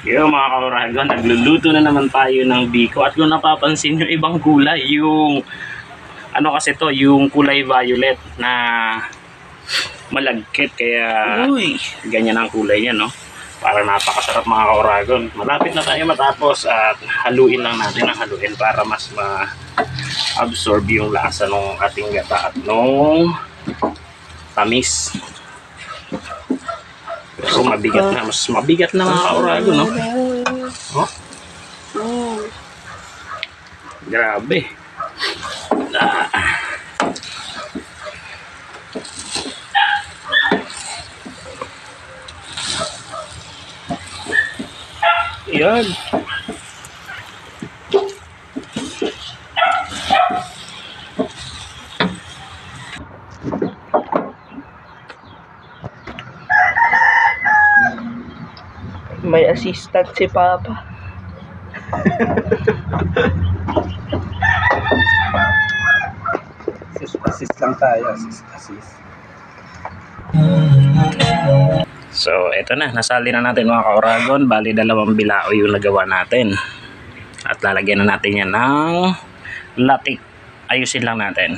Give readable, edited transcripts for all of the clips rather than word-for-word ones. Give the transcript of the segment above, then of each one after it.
Yo mga kauragon, nagluluto na naman tayo ng biko. At kung napapansin nyo, ibang kulay. Yung, ano kasi to, yung kulay violet na malagkit. Kaya, ganyan ang kulay niya, no? Para napakasarap mga kauragon. Malapit na tayo matapos at haluin lang natin ang haluin para mas ma-absorb yung lasa ng ating gata at nung tamis. Pero mabigat na, mas mabigat na mga kauragon, no? Oh? Grabe. Yan. May assistant si Papa. Assist lang tayo, assist. So, eto na. Nasali na natin mga kauragon. Bali, 2 bilao yung nagawa natin. At lalagyan na natin yan ng latik. Ayusin lang natin.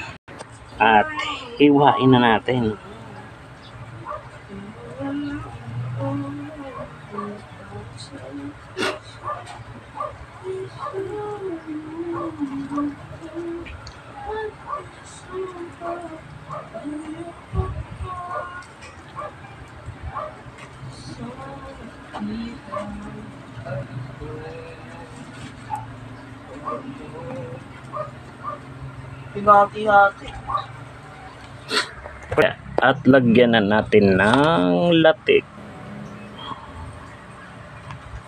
At hiwain na natin. Pinati-hati. At lagyan na natin ng latik.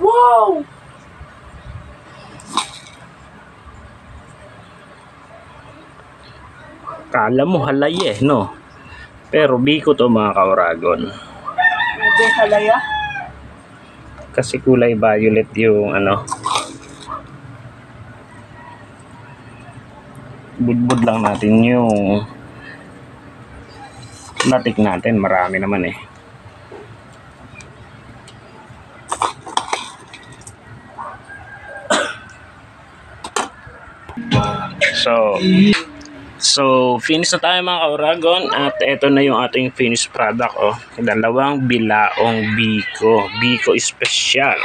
Wow! Kala mo halay no? Pero biko to mga kauragon. Hindi halaya. Kasi kulay violet yung ano. Budbud lang natin yung latik natin. Marami naman eh. So finish na tayo mga kauragon. At eto na yung ating finished product. 2 bilaong biko. Biko special.